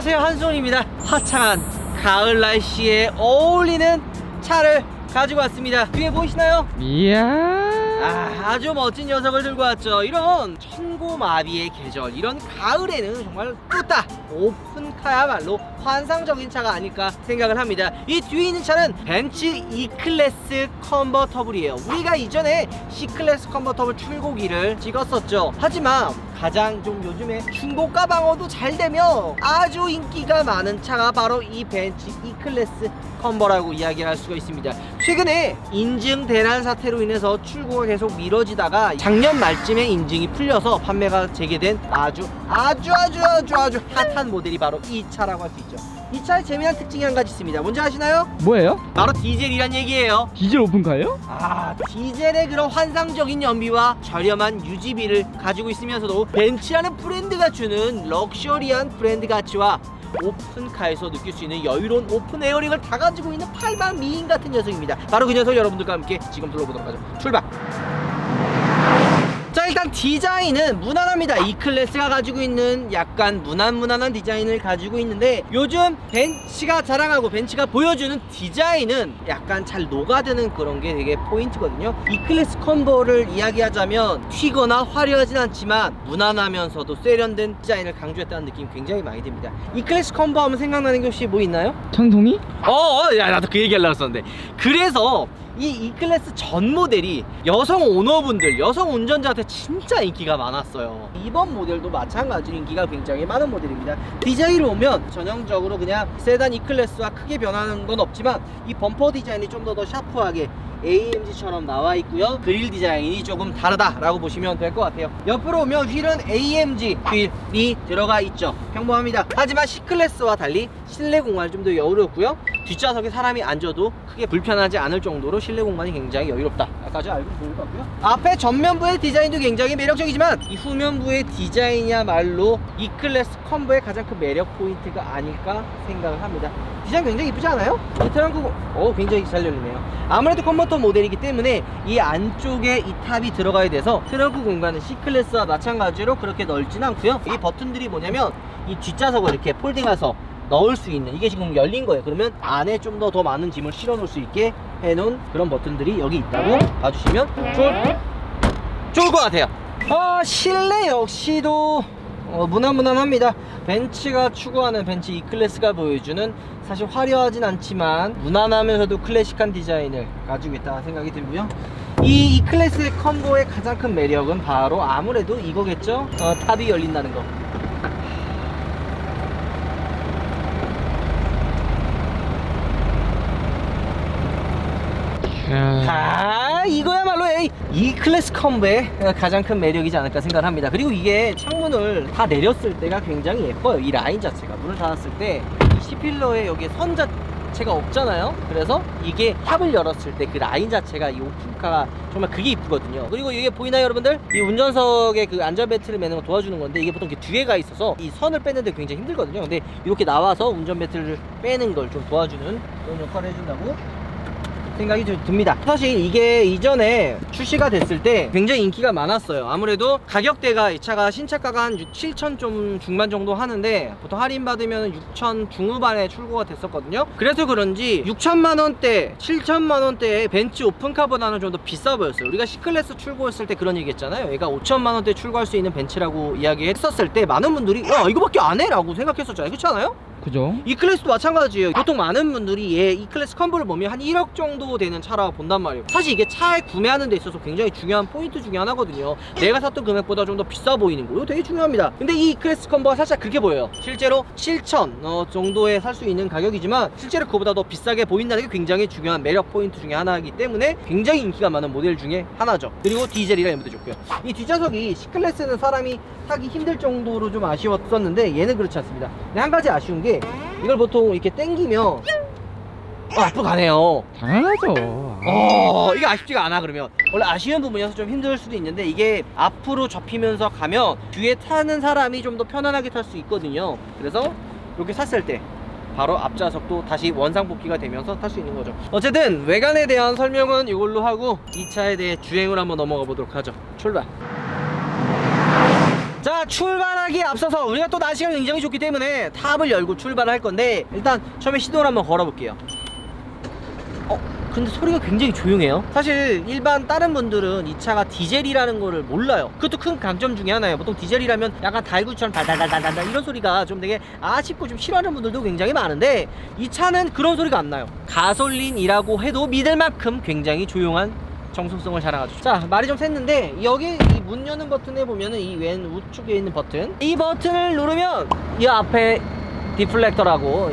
안녕하세요, 한손입니다. 화창한 가을 날씨에 어울리는 차를 가지고 왔습니다. 뒤에 보이시나요? 이야, 아주 멋진 녀석을 들고 왔죠. 이런 천고마비의 계절, 이런 가을에는 정말 뚜따 오픈카야말로 환상적인 차가 아닐까 생각을 합니다. 이 뒤에 있는 차는 벤츠 E클래스 컨버터블이에요. 우리가 이전에 C클래스 컨버터블 출고기를 찍었었죠. 하지만 가장 좀 요즘에 중고가 방어도 잘 되며 아주 인기가 많은 차가 바로 이 벤츠 E클래스 컨버라고 이야기를 할 수가 있습니다. 최근에 인증 대란 사태로 인해서 출고가 계속 미뤄지다가 작년 말쯤에 인증이 풀려서 판매가 재개된 아주 핫한 모델이 바로 이 차라고 할 수 있죠. 이 차의 재미난 특징이 한 가지 있습니다. 뭔지 아시나요? 뭐예요? 바로 디젤이란 얘기예요. 디젤 오픈카예요? 디젤의 그런 환상적인 연비와 저렴한 유지비를 가지고 있으면서도 벤츠라는 브랜드가 주는 럭셔리한 브랜드 가치와 오픈카에서 느낄 수 있는 여유로운 오픈 에어링을 다 가지고 있는 팔방 미인 같은 녀석입니다. 바로 그 녀석 여러분들과 함께 지금 둘러보도록 하죠. 출발! 자, 일단 디자인은 무난합니다. E클래스가 가지고 있는 약간 무난한 디자인을 가지고 있는데, 요즘 벤츠가 자랑하고 벤츠가 보여주는 디자인은 약간 잘 녹아드는 그런 게 되게 포인트거든요. E클래스 컨버를 이야기하자면 튀거나 화려하진 않지만 무난하면서도 세련된 디자인을 강조했다는 느낌이 굉장히 많이 듭니다. E클래스 컨버 하면 생각나는 게 혹시 뭐 있나요? 청송이? 야, 나도 그 얘기 하려고 했었는데, 그래서 이 E클래스 전 모델이 여성 오너분들, 여성 운전자한테 진짜 인기가 많았어요. 이번 모델도 마찬가지로 인기가 굉장히 많은 모델입니다. 디자인으로 오면 전형적으로 그냥 세단 E클래스와 크게 변하는 건 없지만 이 범퍼 디자인이 좀 더 샤프하게 AMG처럼 나와 있고요. 그릴 디자인이 조금 다르다라고 보시면 될 것 같아요. 옆으로 오면 휠은 AMG 휠이 들어가 있죠. 평범합니다. 하지만 C클래스와 달리 실내 공간이 좀 더 여유롭고요. 뒷좌석에 사람이 앉아도 크게 불편하지 않을 정도로 실내 공간이 굉장히 여유롭다. 까지 알고 좋을 것 같고요. 앞에 전면부의 디자인도 굉장히 매력적이지만 이 후면부의 디자인이야말로 E클래스 컨버의 가장 큰 매력 포인트가 아닐까 생각을 합니다. 디자인 굉장히 이쁘지 않아요? 이 트렁크 굉장히 잘 열리네요. 아무래도 컨버터 모델이기 때문에 이 안쪽에 이 탑이 들어가야 돼서 트렁크 공간은 C클래스와 마찬가지로 그렇게 넓진 않고요. 이 버튼들이 뭐냐면 이 뒷좌석을 이렇게 폴딩해서 넣을 수 있는, 이게 지금 열린 거예요. 그러면 안에 좀 더 많은 짐을 실어 놓을 수 있게 해놓은 그런 버튼들이 여기 있다고 봐주시면 좋을 것 같아요. 실내 역시도 무난합니다. 벤츠가 추구하는 벤츠 E클래스가 보여주는 사실 화려하진 않지만 무난하면서도 클래식한 디자인을 가지고 있다 생각이 들고요. 이 E클래스 컨버의 가장 큰 매력은 바로 아무래도 이거겠죠. 탑이 열린다는 거. 이거야말로 E클래스 컨버의 가장 큰 매력이지 않을까 생각을 합니다. 그리고 이게 창문을 다 내렸을 때가 굉장히 예뻐요. 이 라인 자체가 문을 닫았을 때 이 C필러에 여기에 선 자체가 없잖아요. 그래서 이게 탑을 열었을 때 그 라인 자체가 이 오픈카가 정말 그게 이쁘거든요. 그리고 이게 보이나요, 여러분들? 이 운전석에 그 안전벨트를 매는 거 도와주는 건데, 이게 보통 이렇게 뒤에 가 있어서 이 선을 빼는데 굉장히 힘들거든요. 근데 이렇게 나와서 운전벨트를 빼는 걸 좀 도와주는 그런 역할을 해준다고 생각이 듭니다. 사실 이게 이전에 출시가 됐을 때 굉장히 인기가 많았어요. 아무래도 가격대가 이 차가 신차가가 한 6, 7천 좀 중반 정도 하는데 보통 할인 받으면 6천 중후반에 출고가 됐었거든요. 그래서 그런지 6천만 원대, 7천만 원대의 벤츠 오픈카보다는 좀 더 비싸 보였어요. 우리가 C클래스 출고했을 때 그런 얘기 했잖아요. 얘가 5천만 원대 출고할 수 있는 벤츠라고 이야기했었을 때 많은 분들이 이거밖에 안 해? 라고 생각했었잖아요. 그렇지 않아요? 그죠? E클래스도 마찬가지예요. 보통 많은 분들이 얘 E클래스 컨버를 보면 한 1억 정도 되는 차라고 본단 말이에요. 사실 이게 차에 구매하는 데 있어서 굉장히 중요한 포인트 중에 하나거든요. 내가 샀던 금액보다 좀 더 비싸 보이는 거, 이거 되게 중요합니다. 근데 이 E클래스 컨버가 살짝 그렇게 보여요. 실제로 7천 정도에 살 수 있는 가격이지만 실제로 그보다 더 비싸게 보인다는 게 굉장히 중요한 매력 포인트 중에 하나이기 때문에 굉장히 인기가 많은 모델 중에 하나죠. 그리고 디젤이라 연비도 좋고요. 이 뒷좌석이 C클래스는 사람이 타기 힘들 정도로 좀 아쉬웠었는데 얘는 그렇지 않습니다. 근데 한 가지 아쉬운 게 이걸 보통 이렇게 당기면 앞으로 가네요. 당연하죠. 이게 아쉽지가 않아. 그러면 원래 아쉬운 부분이어서 좀 힘들 수도 있는데, 이게 앞으로 접히면서 가면 뒤에 타는 사람이 좀 더 편안하게 탈 수 있거든요. 그래서 이렇게 샀을 때 바로 앞좌석도 다시 원상복귀가 되면서 탈 수 있는 거죠. 어쨌든 외관에 대한 설명은 이걸로 하고 이 차에 대해 주행을 한번 넘어가 보도록 하죠. 출발. 자, 자, 출발하기에 앞서서 우리가 또 날씨가 굉장히 좋기 때문에 탑을 열고 출발할 건데, 일단 처음에 시동을 한번 걸어볼게요. 근데 소리가 굉장히 조용해요. 사실 일반 다른 분들은 이 차가 디젤이라는 거를 몰라요. 그것도 큰 강점 중에 하나예요. 보통 디젤이라면 약간 달구처럼 달달달달달 이런 소리가 좀 되게 아쉽고 좀 싫어하는 분들도 굉장히 많은데, 이 차는 그런 소리가 안 나요. 가솔린이라고 해도 믿을 만큼 굉장히 조용한 정속성을 자랑하죠. 자, 말이 좀 샜는데, 여기 이 문 여는 버튼에 보면은 이 왼 우측에 있는 버튼, 이 버튼을 누르면 이 앞에 디플렉터라고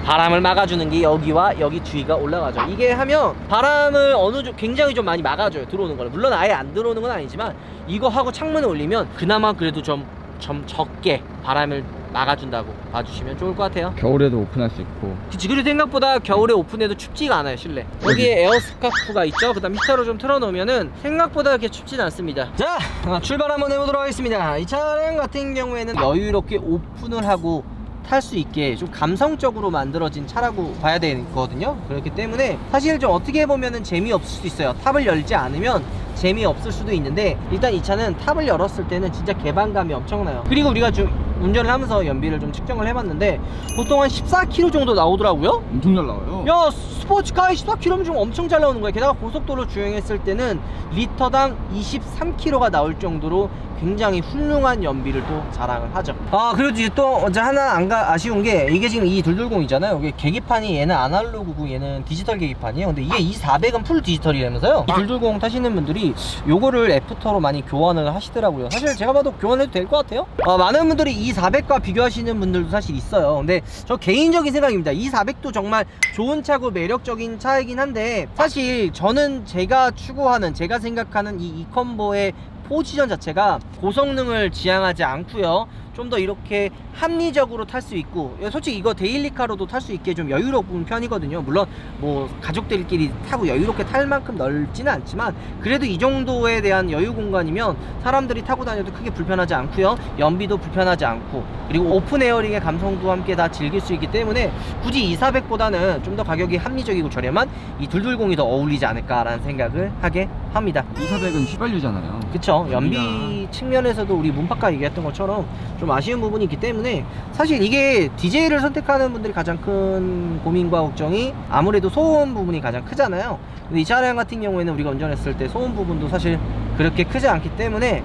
바람을 막아주는 게 여기와 여기 주위가 올라가죠. 이게 하면 바람을 굉장히 좀 많이 막아줘요, 들어오는 거를. 물론 아예 안 들어오는 건 아니지만, 이거 하고 창문을 올리면 그나마 그래도 좀 적게 바람을 막아준다고 봐주시면 좋을 것 같아요. 겨울에도 오픈할 수 있고. 그치. 그리고 생각보다 겨울에 오픈해도 춥지가 않아요, 실내. 여기에 에어스카프가 있죠. 그 다음 히터를 좀 틀어놓으면은 생각보다 그렇게 춥진 않습니다. 자, 출발 한번 해보도록 하겠습니다. 이 차량 같은 경우에는 여유롭게 오픈을 하고 탈 수 있게 좀 감성적으로 만들어진 차라고 봐야 되거든요. 그렇기 때문에 사실 좀 어떻게 보면은 재미없을 수도 있어요. 탑을 열지 않으면 재미없을 수도 있는데, 일단 이 차는 탑을 열었을 때는 진짜 개방감이 엄청나요. 그리고 우리가 좀 운전을 하면서 연비를 좀 측정을 해봤는데, 보통 한 14km 정도 나오더라고요. 엄청 잘 나와요. 야, 스포츠카에 14km면 좀 엄청 잘 나오는 거야. 게다가 고속도로 주행했을 때는 리터당 23km가 나올 정도로 굉장히 훌륭한 연비를 또 자랑을 하죠. 그리고 이제 또 하나 아쉬운 게, 이게 지금 이 220이잖아요. 이게 계기판이 얘는 아날로그고 얘는 디지털 계기판이에요. 근데 이게 2400은 풀 디지털이라면서요. 이 220 타시는 분들이 요거를 애프터로 많이 교환을 하시더라고요. 사실 제가 봐도 교환해도 될 것 같아요. 많은 분들이 2400과 비교하시는 분들도 사실 있어요. 근데 저 개인적인 생각입니다. 2400도 정말 좋은 차고 매력적인 차이긴 한데, 사실 저는 제가 추구하는, 제가 생각하는 이 이컴보의 포지션 자체가 고성능을 지향하지 않고요, 좀 더 이렇게 합리적으로 탈 수 있고, 솔직히 이거 데일리카로도 탈 수 있게 좀 여유로운 편이거든요. 물론 뭐 가족들끼리 타고 여유롭게 탈 만큼 넓지는 않지만, 그래도 이 정도에 대한 여유 공간이면 사람들이 타고 다녀도 크게 불편하지 않고요, 연비도 불편하지 않고, 그리고 오픈 에어링의 감성도 함께 다 즐길 수 있기 때문에 굳이 2400보다는 좀 더 가격이 합리적이고 저렴한 이 220이 더 어울리지 않을까라는 생각을 하게 합니다. 2400은 휘발유잖아요. 그쵸. 연비 측면에서도 우리 문파카 얘기했던 것처럼 좀 아쉬운 부분이 있기 때문에, 사실 이게 디젤을 선택하는 분들이 가장 큰 고민과 걱정이 아무래도 소음 부분이 가장 크잖아요. 근데 이 차량 같은 경우에는 우리가 운전했을 때 소음 부분도 사실 그렇게 크지 않기 때문에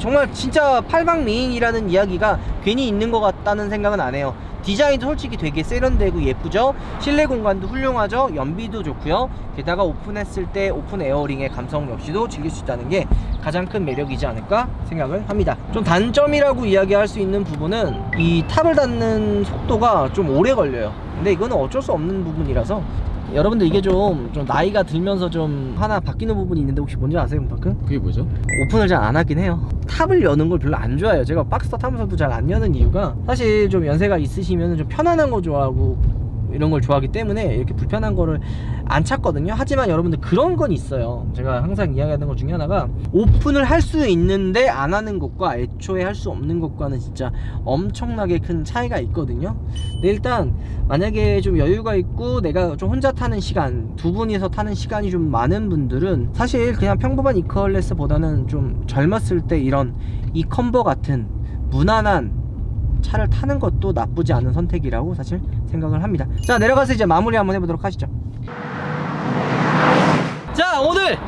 정말 진짜 팔방미인이라는 이야기가 괜히 있는 것 같다는 생각은 안 해요. 디자인도 솔직히 되게 세련되고 예쁘죠. 실내 공간도 훌륭하죠. 연비도 좋고요. 게다가 오픈했을 때 오픈 에어링의 감성 역시도 즐길 수 있다는 게 가장 큰 매력이지 않을까 생각을 합니다. 좀 단점이라고 이야기할 수 있는 부분은 이 탑을 닫는 속도가 좀 오래 걸려요. 근데 이거는 어쩔 수 없는 부분이라서, 여러분들 이게 좀 나이가 들면서 좀 하나 바뀌는 부분이 있는데, 혹시 뭔지 아세요, 문파크? 그게 뭐죠? 오픈을 잘 안 하긴 해요. 탑을 여는 걸 별로 안 좋아해요. 제가 박스터 타면서도 잘 안 여는 이유가, 사실 좀 연세가 있으시면 좀 편안한 거 좋아하고 이런 걸 좋아하기 때문에 이렇게 불편한 거를 안 찾거든요. 하지만 여러분들 그런 건 있어요. 제가 항상 이야기하는 것 중에 하나가, 오픈을 할 수 있는데 안 하는 것과 애초에 할 수 없는 것과는 진짜 엄청나게 큰 차이가 있거든요. 근데 일단 만약에 좀 여유가 있고 내가 좀 혼자 타는 시간, 두 분이서 타는 시간이 좀 많은 분들은 사실 그냥 평범한 이클래스 보다는 좀 젊었을 때 이런 이컴버 같은 무난한 차를 타는 것도 나쁘지 않은 선택이라고 사실 생각을 합니다. 자, 내려가서 이제 마무리 한번 해보도록 하시죠. 자, 오늘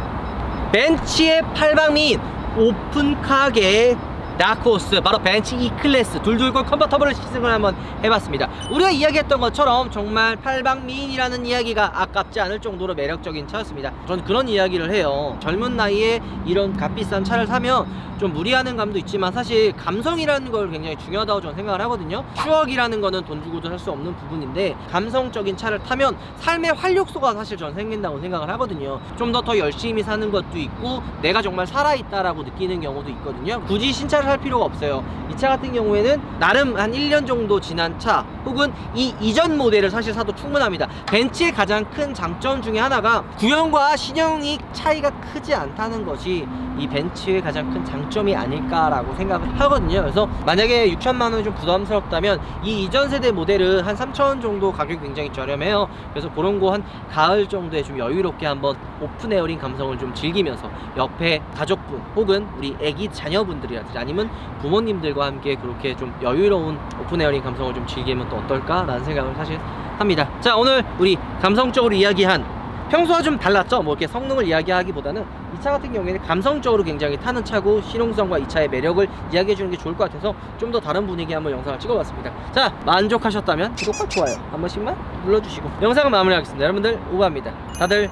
벤츠의 팔방미인 오픈카계의 다크호스, 바로 벤츠 E클래스 220 컨버터블 시승을 한번 해봤습니다. 우리가 이야기했던 것처럼 정말 팔방미인이라는 이야기가 아깝지 않을 정도로 매력적인 차였습니다. 저는 그런 이야기를 해요. 젊은 나이에 이런 값비싼 차를 사면 좀 무리하는 감도 있지만, 사실 감성이라는 걸 굉장히 중요하다고 저는 생각을 하거든요. 추억이라는 거는 돈 주고도 살 수 없는 부분인데, 감성적인 차를 타면 삶의 활력소가 사실 저는 생긴다고 생각을 하거든요. 좀 더 열심히 사는 것도 있고, 내가 정말 살아있다라고 느끼는 경우도 있거든요. 굳이 신차를 할 필요가 없어요. 이 차 같은 경우에는 나름 한 1년 정도 지난 차, 혹은 이 이전 모델을 사실 사도 충분합니다. 벤츠의 가장 큰 장점 중에 하나가 구형과 신형이 차이가 크지 않다는 것이 이 벤츠의 가장 큰 장점이 아닐까라고 생각을 하거든요. 그래서 만약에 6천만 원이 좀 부담스럽다면 이 이전 세대 모델은 한 3천 원 정도 가격이 굉장히 저렴해요. 그래서 그런 거 한 가을 정도에 좀 여유롭게 한번 오픈 에어링 감성을 좀 즐기면서 옆에 가족분 혹은 우리 애기 자녀분들이라든지 아니면 부모님들과 함께 그렇게 좀 여유로운 오픈 에어링 감성을 좀 즐기면 또 어떨까라는 생각을 사실 합니다. 자, 오늘 우리 감성적으로 이야기한, 평소와 좀 달랐죠? 뭐 이렇게 성능을 이야기하기보다는 이 차 같은 경우에는 감성적으로 굉장히 타는 차고 실용성과 이 차의 매력을 이야기해 주는 게 좋을 것 같아서 좀 더 다른 분위기 한번 영상을 찍어봤습니다. 자, 만족하셨다면 구독과 좋아요 한 번씩만 눌러주시고 영상을 마무리하겠습니다. 여러분들 우바입니다. 다들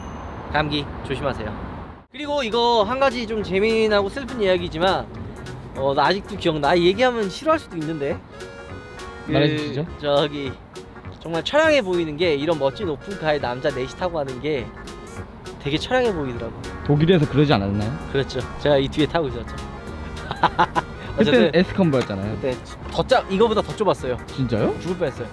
감기 조심하세요. 그리고 이거 한 가지 좀 재미나고 슬픈 이야기지만 나 아직도 기억나. 얘기하면 싫어할 수도 있는데 말해주시죠. 저기 정말 처량해 보이는 게 이런 멋진 오픈카에 남자 넷이 타고 가는 게 되게 처량해 보이더라고. 독일에서 그러지 않았나요? 그렇죠. 제가 이 뒤에 타고 있었죠. 그때는 S컴버였잖아요. 그때 이거보다 더 좁았어요. 진짜요? 죽을 뻔했어요.